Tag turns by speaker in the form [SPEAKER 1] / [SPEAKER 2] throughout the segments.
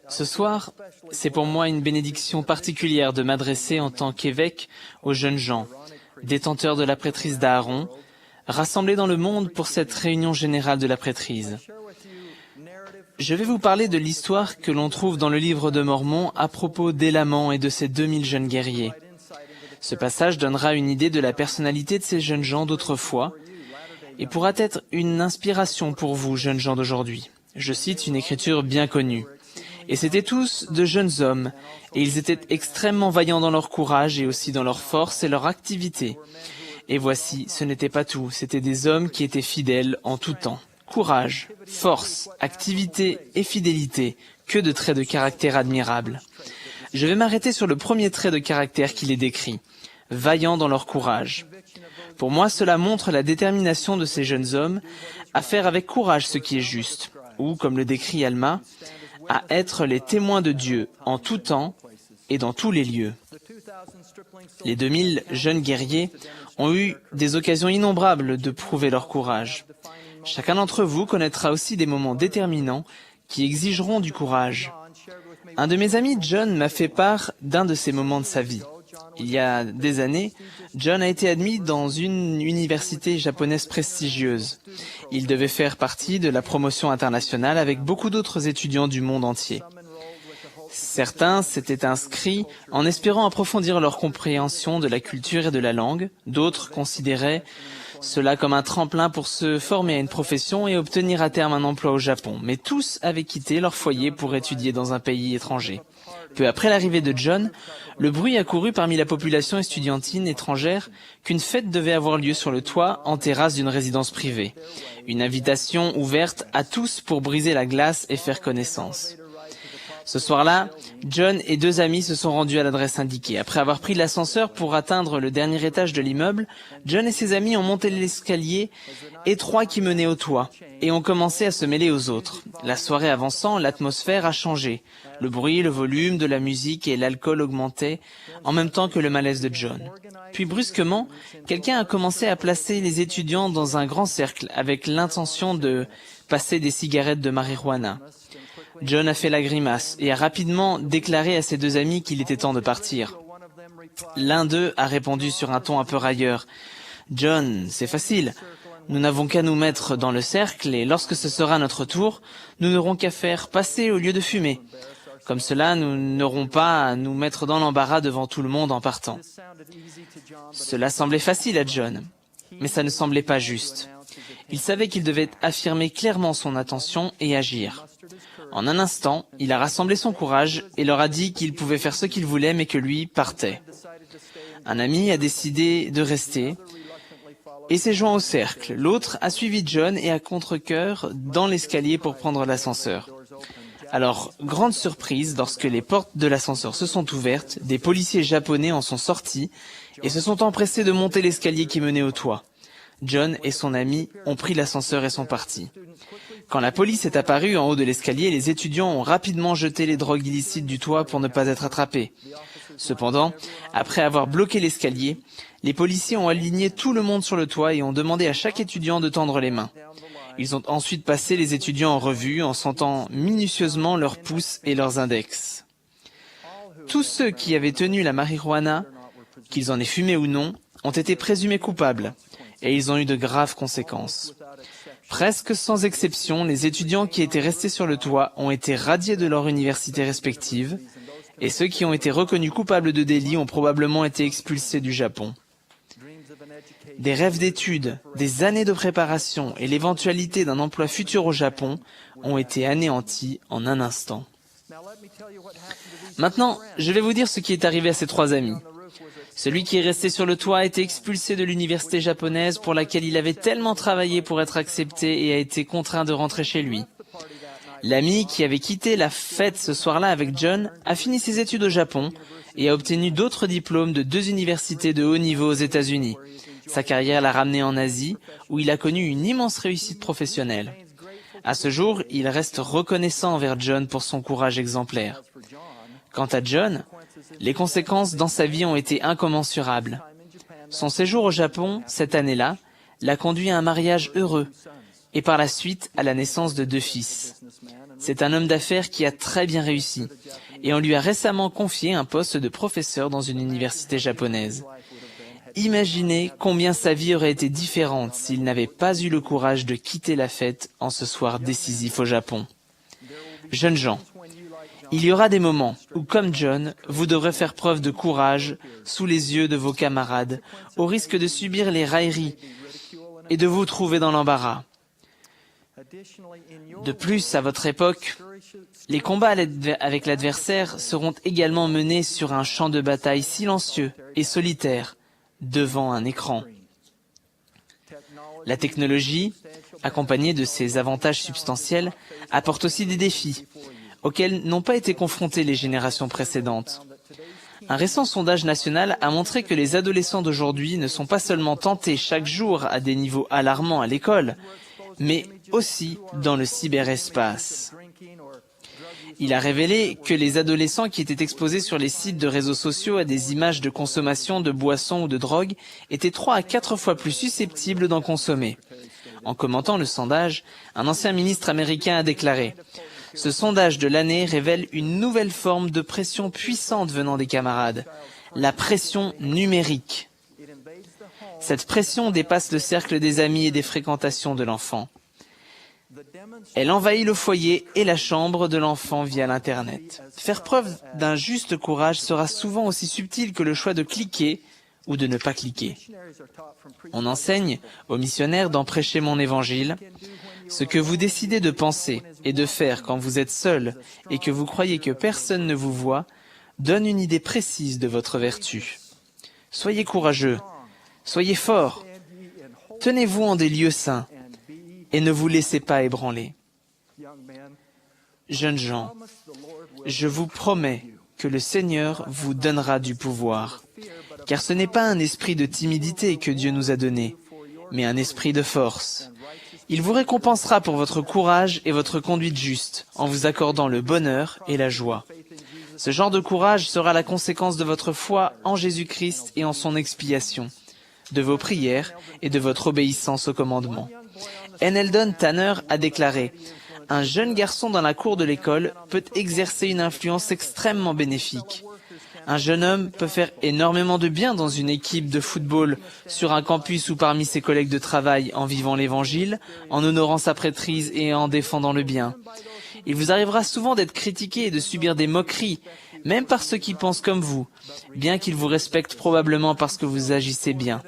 [SPEAKER 1] Ce soir, c'est pour moi une bénédiction particulière de m'adresser en tant qu'évêque aux jeunes gens, détenteurs de la prêtrise d'Aaron, rassemblés dans le monde pour cette réunion générale de la prêtrise. Je vais vous parler de l'histoire que l'on trouve dans le livre de Mormon à propos d'Élaman et de ses 2000 jeunes guerriers. Ce passage donnera une idée de la personnalité de ces jeunes gens d'autrefois et pourra être une inspiration pour vous, jeunes gens d'aujourd'hui. Je cite une écriture bien connue. « Et c'étaient tous de jeunes hommes, et ils étaient extrêmement vaillants dans leur courage et aussi dans leur force et leur activité. Et voici, ce n'était pas tout, c'étaient des hommes qui étaient fidèles en tout temps. Courage, force, activité et fidélité, que de traits de caractère admirables. Je vais m'arrêter sur le premier trait de caractère qui les décrit, vaillants dans leur courage. Pour moi, cela montre la détermination de ces jeunes hommes à faire avec courage ce qui est juste, ou, comme le décrit Alma, à être les témoins de Dieu en tout temps et dans tous les lieux. Les 2000 jeunes guerriers ont eu des occasions innombrables de prouver leur courage. Chacun d'entre vous connaîtra aussi des moments déterminants qui exigeront du courage. Un de mes amis, John, m'a fait part d'un de ces moments de sa vie. Il y a des années, John a été admis dans une université japonaise prestigieuse. Il devait faire partie de la promotion internationale avec beaucoup d'autres étudiants du monde entier. Certains s'étaient inscrits en espérant approfondir leur compréhension de la culture et de la langue. D'autres considéraient cela comme un tremplin pour se former à une profession et obtenir à terme un emploi au Japon. Mais tous avaient quitté leur foyer pour étudier dans un pays étranger. Peu après l'arrivée de John, le bruit a couru parmi la population estudiantine étrangère qu'une fête devait avoir lieu sur le toit en terrasse d'une résidence privée. Une invitation ouverte à tous pour briser la glace et faire connaissance. Ce soir-là, John et deux amis se sont rendus à l'adresse indiquée. Après avoir pris l'ascenseur pour atteindre le dernier étage de l'immeuble, John et ses amis ont monté l'escalier étroit qui menait au toit et ont commencé à se mêler aux autres. La soirée avançant, l'atmosphère a changé. Le bruit, le volume de la musique et l'alcool augmentaient en même temps que le malaise de John. Puis brusquement, quelqu'un a commencé à placer les étudiants dans un grand cercle avec l'intention de passer des cigarettes de marijuana. John a fait la grimace et a rapidement déclaré à ses deux amis qu'il était temps de partir. L'un d'eux a répondu sur un ton un peu railleur. « John, c'est facile. Nous n'avons qu'à nous mettre dans le cercle et lorsque ce sera notre tour, nous n'aurons qu'à faire passer au lieu de fumer. Comme cela, nous n'aurons pas à nous mettre dans l'embarras devant tout le monde en partant. » Cela semblait facile à John, mais ça ne semblait pas juste. Il savait qu'il devait affirmer clairement son intention et agir. En un instant, il a rassemblé son courage et leur a dit qu'il pouvait faire ce qu'il voulait mais que lui partait. Un ami a décidé de rester et s'est joint au cercle. L'autre a suivi John et à contre-cœur dans l'escalier pour prendre l'ascenseur. Alors, grande surprise, lorsque les portes de l'ascenseur se sont ouvertes, des policiers japonais en sont sortis et se sont empressés de monter l'escalier qui menait au toit. John et son ami ont pris l'ascenseur et sont partis. Quand la police est apparue en haut de l'escalier, les étudiants ont rapidement jeté les drogues illicites du toit pour ne pas être attrapés. Cependant, après avoir bloqué l'escalier, les policiers ont aligné tout le monde sur le toit et ont demandé à chaque étudiant de tendre les mains. Ils ont ensuite passé les étudiants en revue en sentant minutieusement leurs pouces et leurs index. Tous ceux qui avaient tenu la marijuana, qu'ils en aient fumé ou non, ont été présumés coupables et ils ont eu de graves conséquences. Presque sans exception, les étudiants qui étaient restés sur le toit ont été radiés de leur université respective et ceux qui ont été reconnus coupables de délits ont probablement été expulsés du Japon. Des rêves d'études, des années de préparation et l'éventualité d'un emploi futur au Japon ont été anéantis en un instant. Maintenant, je vais vous dire ce qui est arrivé à ces trois amis. Celui qui est resté sur le toit a été expulsé de l'université japonaise pour laquelle il avait tellement travaillé pour être accepté et a été contraint de rentrer chez lui. L'ami qui avait quitté la fête ce soir-là avec John a fini ses études au Japon et a obtenu d'autres diplômes de 2 universités de haut niveau aux États-Unis. Sa carrière l'a ramené en Asie, où il a connu une immense réussite professionnelle. À ce jour, il reste reconnaissant envers John pour son courage exemplaire. Quant à John, les conséquences dans sa vie ont été incommensurables. Son séjour au Japon, cette année-là, l'a conduit à un mariage heureux et par la suite à la naissance de 2 fils. C'est un homme d'affaires qui a très bien réussi, et on lui a récemment confié un poste de professeur dans une université japonaise. Imaginez combien sa vie aurait été différente s'il n'avait pas eu le courage de quitter la fête en ce soir décisif au Japon. Jeunes gens, il y aura des moments où, comme John, vous devrez faire preuve de courage sous les yeux de vos camarades, au risque de subir les railleries et de vous trouver dans l'embarras. De plus, à votre époque, les combats avec l'adversaire seront également menés sur un champ de bataille silencieux et solitaire, devant un écran. La technologie, accompagnée de ses avantages substantiels, apporte aussi des défis, auxquels n'ont pas été confrontées les générations précédentes. Un récent sondage national a montré que les adolescents d'aujourd'hui ne sont pas seulement tentés chaque jour à des niveaux alarmants à l'école, mais aussi dans le cyberespace. Il a révélé que les adolescents qui étaient exposés sur les sites de réseaux sociaux à des images de consommation de boissons ou de drogues étaient 3 à 4 fois plus susceptibles d'en consommer. En commentant le sondage, un ancien ministre américain a déclaré « Ce sondage de l'année révèle une nouvelle forme de pression puissante venant des camarades, la pression numérique. Cette pression dépasse le cercle des amis et des fréquentations de l'enfant. Elle envahit le foyer et la chambre de l'enfant via l'Internet. Faire preuve d'un juste courage sera souvent aussi subtil que le choix de cliquer ou de ne pas cliquer. On enseigne aux missionnaires d'en prêcher mon évangile. Ce que vous décidez de penser et de faire quand vous êtes seul et que vous croyez que personne ne vous voit, donne une idée précise de votre vertu. Soyez courageux, soyez forts, tenez-vous en des lieux saints et ne vous laissez pas ébranler. Jeunes gens, je vous promets que le Seigneur vous donnera du pouvoir, car ce n'est pas un esprit de timidité que Dieu nous a donné, mais un esprit de force. Il vous récompensera pour votre courage et votre conduite juste, en vous accordant le bonheur et la joie. Ce genre de courage sera la conséquence de votre foi en Jésus-Christ et en son expiation, de vos prières et de votre obéissance au commandement. N. Eldon Tanner a déclaré « Un jeune garçon dans la cour de l'école peut exercer une influence extrêmement bénéfique. Un jeune homme peut faire énormément de bien dans une équipe de football, sur un campus ou parmi ses collègues de travail en vivant l'Évangile, en honorant sa prêtrise et en défendant le bien. Il vous arrivera souvent d'être critiqué et de subir des moqueries, même par ceux qui pensent comme vous, bien qu'ils vous respectent probablement parce que vous agissez bien.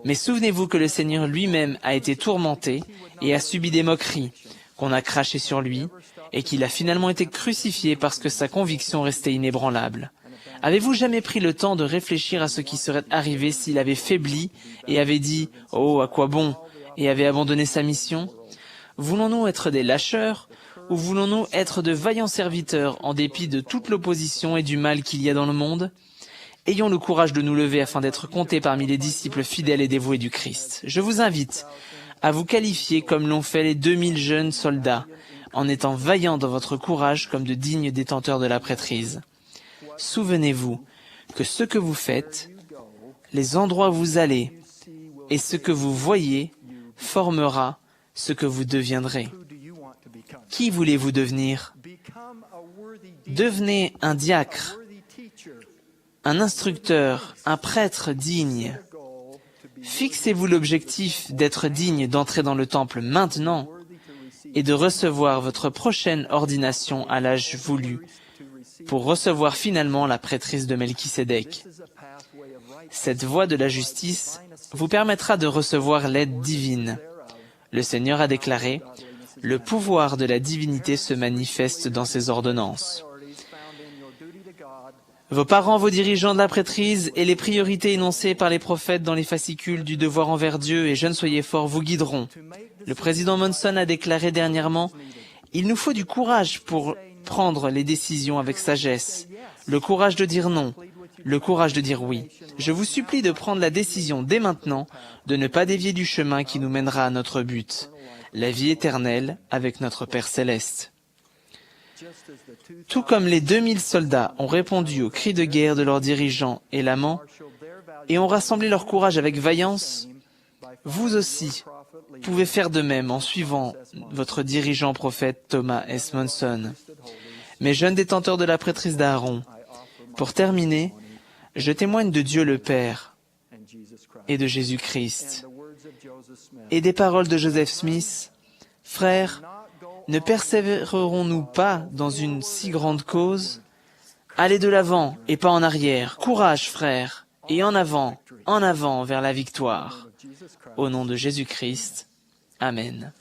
[SPEAKER 1] Mais souvenez-vous que le Seigneur lui-même a été tourmenté et a subi des moqueries, qu'on a craché sur lui, et qu'il a finalement été crucifié parce que sa conviction restait inébranlable. Avez-vous jamais pris le temps de réfléchir à ce qui serait arrivé s'il avait faibli et avait dit « Oh, à quoi bon ?» et avait abandonné sa mission? Voulons-nous être des lâcheurs ou voulons-nous être de vaillants serviteurs en dépit de toute l'opposition et du mal qu'il y a dans le monde? Ayons le courage de nous lever afin d'être comptés parmi les disciples fidèles et dévoués du Christ. Je vous invite à vous qualifier comme l'ont fait les 2000 jeunes soldats, en étant vaillants dans votre courage comme de dignes détenteurs de la prêtrise. Souvenez-vous que ce que vous faites, les endroits où vous allez et ce que vous voyez formera ce que vous deviendrez. Qui voulez-vous devenir? Devenez un diacre, un instructeur, un prêtre digne. Fixez-vous l'objectif d'être digne d'entrer dans le temple maintenant et de recevoir votre prochaine ordination à l'âge voulu pour recevoir finalement la prêtrise de Melchisédek. Cette voie de la justice vous permettra de recevoir l'aide divine. Le Seigneur a déclaré « Le pouvoir de la divinité se manifeste dans ses ordonnances ». Vos parents, vos dirigeants de la prêtrise et les priorités énoncées par les prophètes dans les fascicules du devoir envers Dieu et jeunes soyez forts vous guideront. Le président Monson a déclaré dernièrement « Il nous faut du courage pour prendre les décisions avec sagesse, le courage de dire non, le courage de dire oui. Je vous supplie de prendre la décision dès maintenant de ne pas dévier du chemin qui nous mènera à notre but, la vie éternelle avec notre Père Céleste. » Tout comme les 2000 soldats ont répondu aux cris de guerre de leurs dirigeants et laments, et ont rassemblé leur courage avec vaillance, vous aussi, pouvez faire de même en suivant votre dirigeant prophète Thomas S. Monson. Mes jeunes détenteurs de la prêtrise d'Aaron, pour terminer, je témoigne de Dieu le Père et de Jésus-Christ et des paroles de Joseph Smith. Frères, ne persévérerons-nous pas dans une si grande cause? Allez de l'avant et pas en arrière. Courage, frères, et en avant vers la victoire. Au nom de Jésus-Christ. Amen.